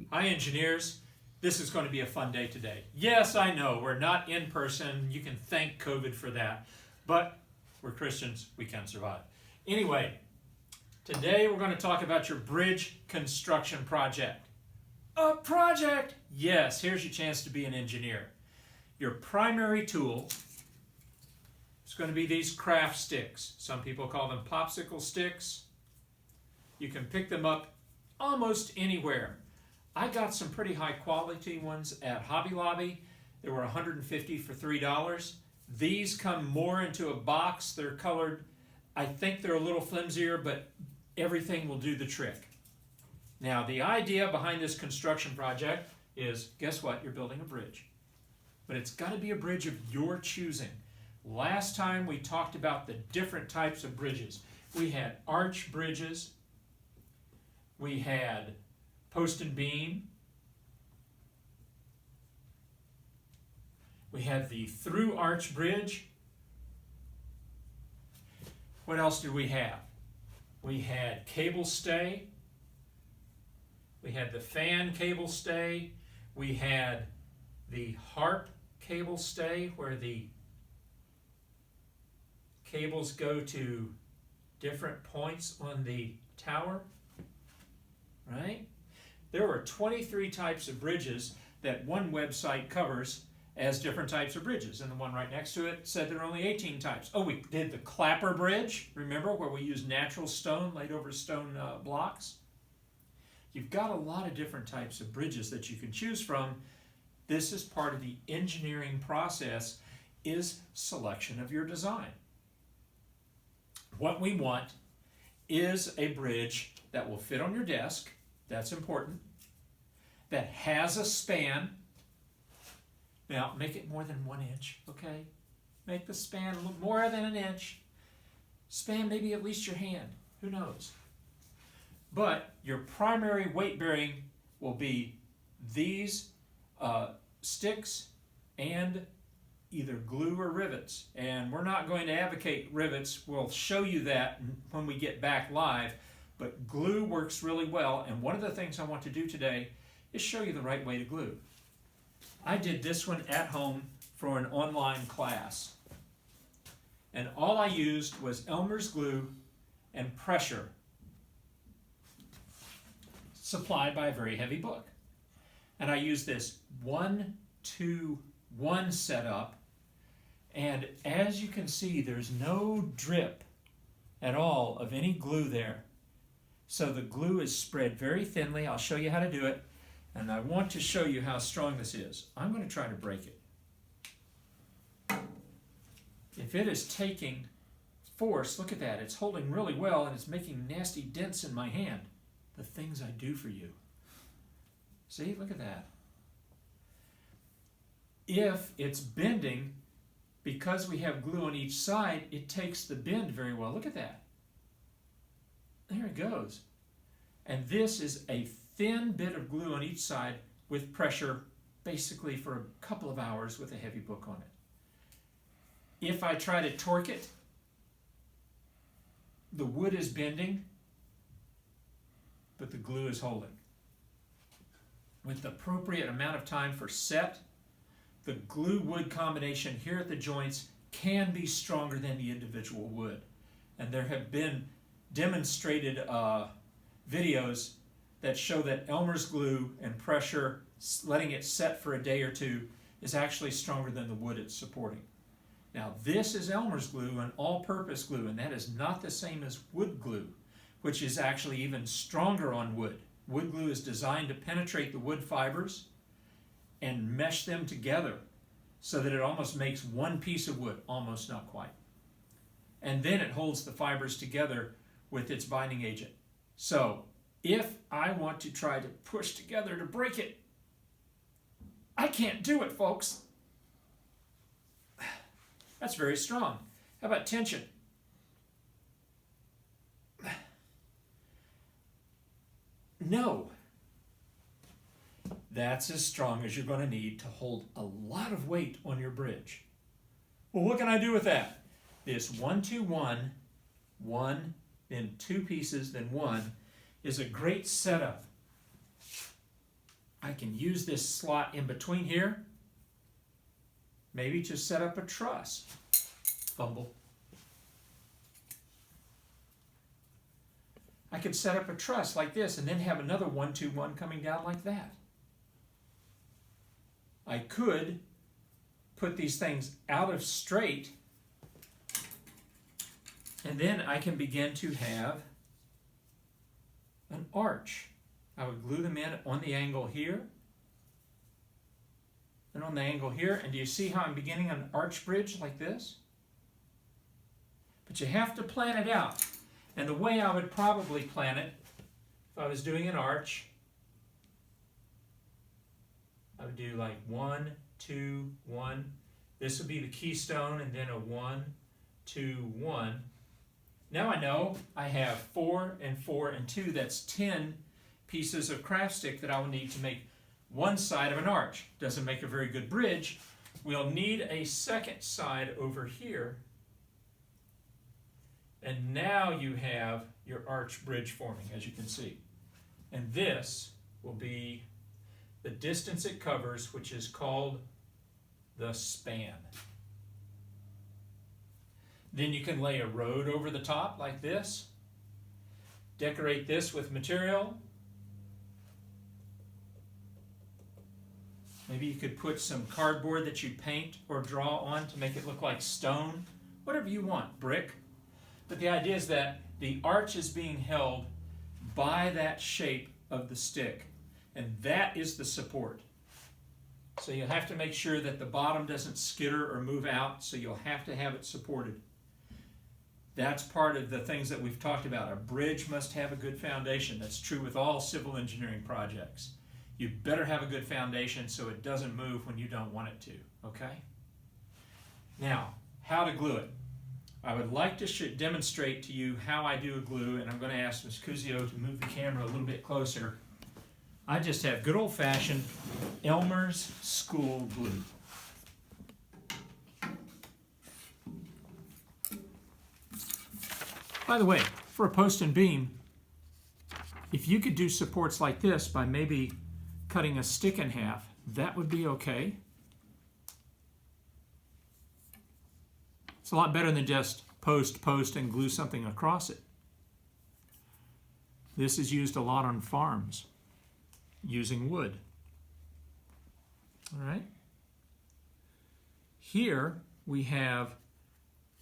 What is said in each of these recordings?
Hi, engineers. This is going to be a fun day today. Yes, I know, we're not in person. You can thank COVID for that. But we're Christians, we can survive. Anyway, today we're going to talk about your bridge construction project. A project? Yes, here's your chance to be an engineer. Your primary tool is going to be these craft sticks. Some people call them popsicle sticks. You can pick them up almost anywhere. I got some pretty high quality ones at Hobby Lobby. They were $150 for $3. These come more into a box. They're colored. I think they're a little flimsier, but everything will do the trick. Now, the idea behind this construction project is, guess what? You're building a bridge. But it's got to be a bridge of your choosing. Last time we talked about the different types of bridges. We had arch bridges. We had post and beam. We had the through arch bridge. What else did we have? We had cable stay. We had the fan cable stay. We had the harp cable stay, where the cables go to different points on the tower, right? There were 23 types of bridges that one website covers as different types of bridges, and the one right next to it said there are only 18 types. Oh, we did the clapper bridge, remember, where we used natural stone laid over stone blocks? You've got a lot of different types of bridges that you can choose from. This is part of the engineering process, is selection of your design. What we want is a bridge that will fit on your desk. That's important. That has a span. Now, make it more than 1 inch, okay? Make the span a little more than an inch. Span maybe at least your hand. Who knows? But your primary weight bearing will be these sticks and either glue or rivets. And we're not going to advocate rivets. We'll show you that when we get back live. But glue works really well, and one of the things I want to do today is show you the right way to glue. I did this one at home for an online class, and all I used was Elmer's glue and pressure, supplied by a very heavy book. And I used this 1-2-1 setup, and as you can see, there's no drip at all of any glue there. So the glue is spread very thinly. I'll show you how to do it. And I want to show you how strong this is. I'm going to try to break it. If it is taking force, look at that. It's holding really well, and it's making nasty dents in my hand. The things I do for you. See, look at that. If it's bending, because we have glue on each side, it takes the bend very well. Look at that. There it goes. And this is a thin bit of glue on each side with pressure, basically for a couple of hours with a heavy book on it. If I try to torque it, the wood is bending, but the glue is holding. With the appropriate amount of time for set, the glue-wood combination here at the joints can be stronger than the individual wood. And there have been demonstrated videos that show that Elmer's glue and pressure, letting it set for a day or two, is actually stronger than the wood it's supporting. Now, this is Elmer's glue, an all-purpose glue, and that is not the same as wood glue, which is actually even stronger on wood. Wood glue is designed to penetrate the wood fibers and mesh them together so that it almost makes one piece of wood, almost, not quite. And then it holds the fibers together with its binding agent. So, if I want to try to push together to break it, I can't do it, folks. That's very strong. How about tension? No. That's as strong as you're going to need to hold a lot of weight on your bridge. Well, what can I do with that? This 1-2-1, 1, then 2 pieces, then 1, is a great setup. I can use this slot in between here, maybe to set up a truss. Fumble. I could set up a truss like this and then have another 1-2-1 coming down like that. I could put these things out of straight, and then I can begin to have an arch. I would glue them in on the angle here and on the angle here. And do you see how I'm beginning an arch bridge like this? But you have to plan it out. And the way I would probably plan it, if I was doing an arch, I would do like 1, 2, 1. This would be the keystone, and then a 1, 2, 1. Now I know I have 4 and 4 and 2. That's 10 pieces of craft stick that I will need to make one side of an arch. Doesn't make a very good bridge. We'll need a second side over here. And now you have your arch bridge forming, as you can see. And this will be the distance it covers, which is called the span. Then you can lay a road over the top like this. Decorate this with material. Maybe you could put some cardboard that you paint or draw on to make it look like stone. Whatever you want, brick. But the idea is that the arch is being held by that shape of the stick. And that is the support. So you'll have to make sure that the bottom doesn't skitter or move out, so you'll have to have it supported. That's part of the things that we've talked about. A bridge must have a good foundation. That's true with all civil engineering projects. You better have a good foundation so it doesn't move when you don't want it to, okay? Now, how to glue it. I would like to demonstrate to you how I do a glue, and I'm going to ask Ms. Cusio to move the camera a little bit closer. I just have good old-fashioned Elmer's School glue. By the way, for a post and beam, if you could do supports like this by maybe cutting a stick in half, that would be okay. It's a lot better than just post, and glue something across it. This is used a lot on farms using wood. All right. Here we have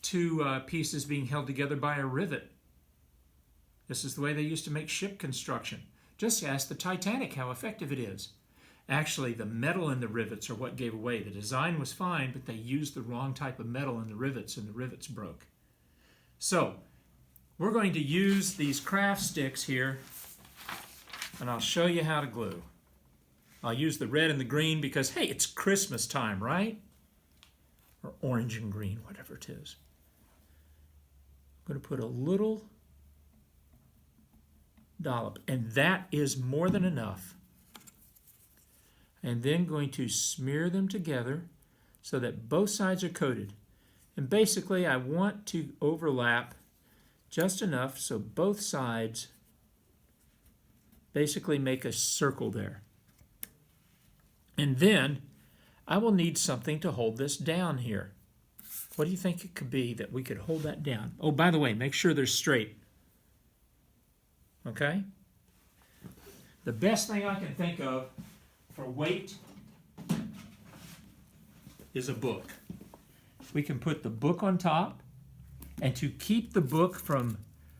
two pieces being held together by a rivet. This is the way they used to make ship construction. Just ask the Titanic how effective it is. Actually, the metal in the rivets are what gave away. The design was fine, but they used the wrong type of metal in the rivets, and the rivets broke. So, we're going to use these craft sticks here, and I'll show you how to glue. I'll use the red and the green because, hey, it's Christmas time, right? Or orange and green, whatever it is. I'm going to put a little dollop, and that is more than enough. And then going to smear them together so that both sides are coated. And basically I want to overlap just enough so both sides basically make a circle there. And then I will need something to hold this down here. What do you think it could be that we could hold that down? Oh, by the way, make sure they're straight. Okay? The best thing I can think of for weight is a book. We can put the book on top, and to keep the book from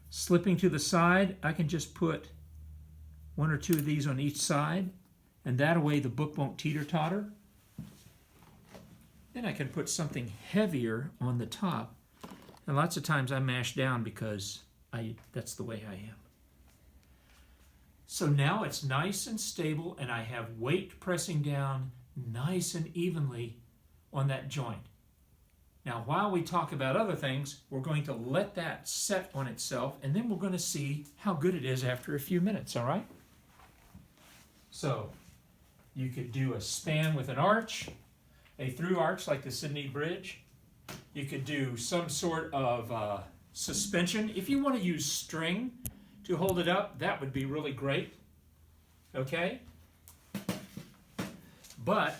slipping to the side, I can just put one or two of these on each side, and that way the book won't teeter-totter. Then I can put something heavier on the top, and lots of times I mash down because that's the way I am. So now it's nice and stable, and I have weight pressing down nice and evenly on that joint. Now, while we talk about other things, we're going to let that set on itself, and then we're going to see how good it is after a few minutes, all right? So, you could do a span with an arch, a through arch like the Sydney Bridge. You could do some sort of suspension. If you want to use string to hold it up, that would be really great. Okay? But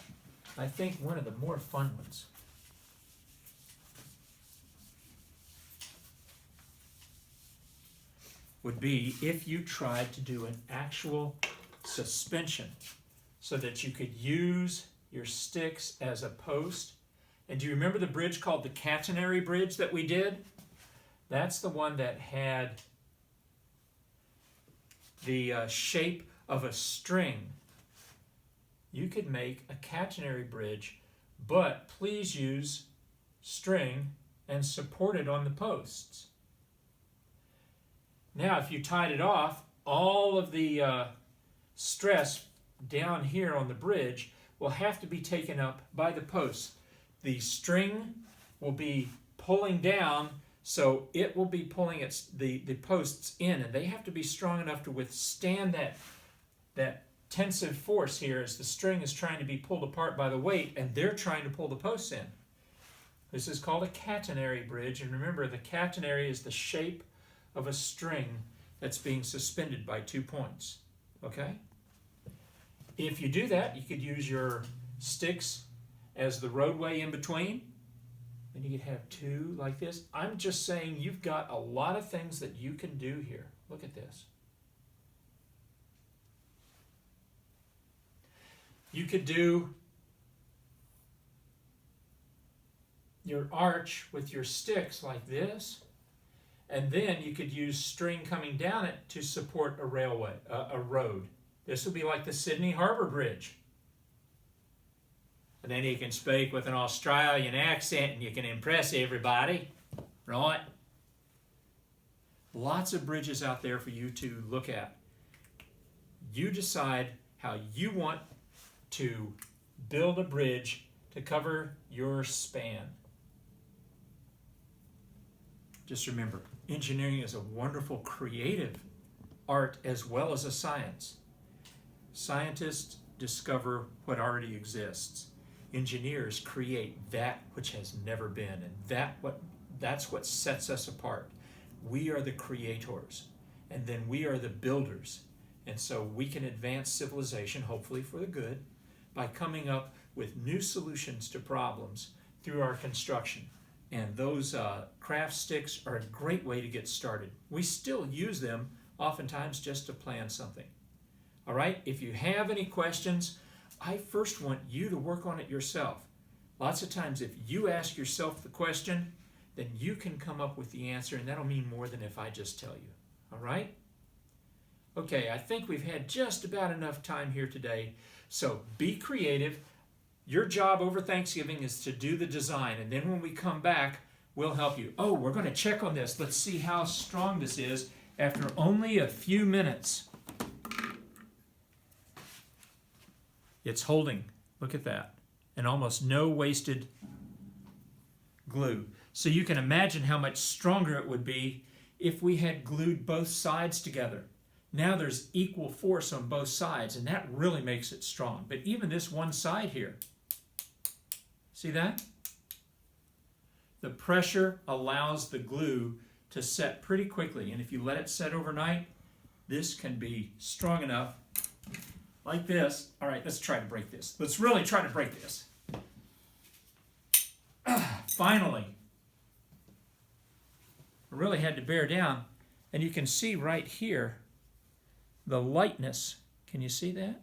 I think one of the more fun ones would be if you tried to do an actual suspension so that you could use your sticks as a post. And do you remember the bridge called the catenary bridge that we did? That's the one that had the shape of a string. You could make a catenary bridge, but please use string and support it on the posts. Now, if you tied it off, all of the stress down here on the bridge will have to be taken up by the posts. The string will be pulling down, so it will be pulling the posts in, and they have to be strong enough to withstand that tensive force here as the string is trying to be pulled apart by the weight, and they're trying to pull the posts in. This is called a catenary bridge, and remember, the catenary is the shape of a string that's being suspended by 2 points. Okay? If you do that, you could use your sticks as the roadway in between. Then you could have 2 like this. I'm just saying you've got a lot of things that you can do here. Look at this. You could do your arch with your sticks like this, and then you could use string coming down it to support a railway, a road. This would be like the Sydney Harbour Bridge. And then you can speak with an Australian accent and you can impress everybody, right? Lots of bridges out there for you to look at. You decide how you want to build a bridge to cover your span. Just remember, engineering is a wonderful creative art as well as a science. Scientists discover what already exists. Engineers create that which has never been, and that's what sets us apart. We are the creators, and then we are the builders. And so we can advance civilization, hopefully for the good, by coming up with new solutions to problems through our construction. And those craft sticks are a great way to get started. We still use them oftentimes just to plan something. All right, if you have any questions, I first want you to work on it yourself. Lots of times if you ask yourself the question, then you can come up with the answer, and that'll mean more than if I just tell you. All right? Okay, I think we've had just about enough time here today. So be creative. Your job over Thanksgiving is to do the design, and then when we come back, we'll help you. Oh, we're going to check on this. Let's see how strong this is after only a few minutes. It's holding. Look at that. And almost no wasted glue. So you can imagine how much stronger it would be if we had glued both sides together. Now there's equal force on both sides, and that really makes it strong. But even this one side here, see that? The pressure allows the glue to set pretty quickly, and if you let it set overnight, this can be strong enough like this. All right, let's try to break this. Let's really try to break this. Finally, I really had to bear down, and you can see right here the lightness. Can you see that?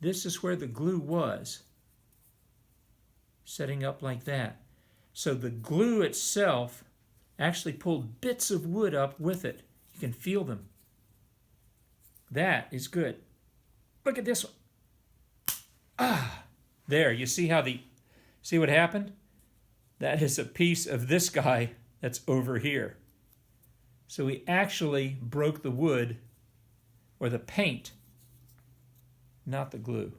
This is where the glue was, setting up like that. So the glue itself actually pulled bits of wood up with it. You can feel them. That is good. Look at this one. There, you see how see what happened? That is a piece of this guy that's over here. So we actually broke the wood or the paint, not the glue.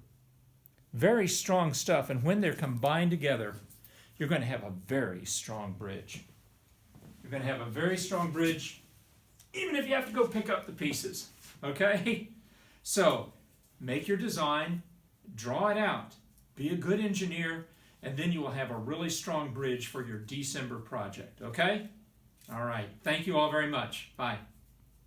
Very strong stuff, and when they're combined together, you're going to have a very strong bridge. You're going to have a very strong bridge, even if you have to go pick up the pieces. Okay? So, make your design, draw it out, be a good engineer, and then you will have a really strong bridge for your December project. Okay? All right. Thank you all very much. Bye.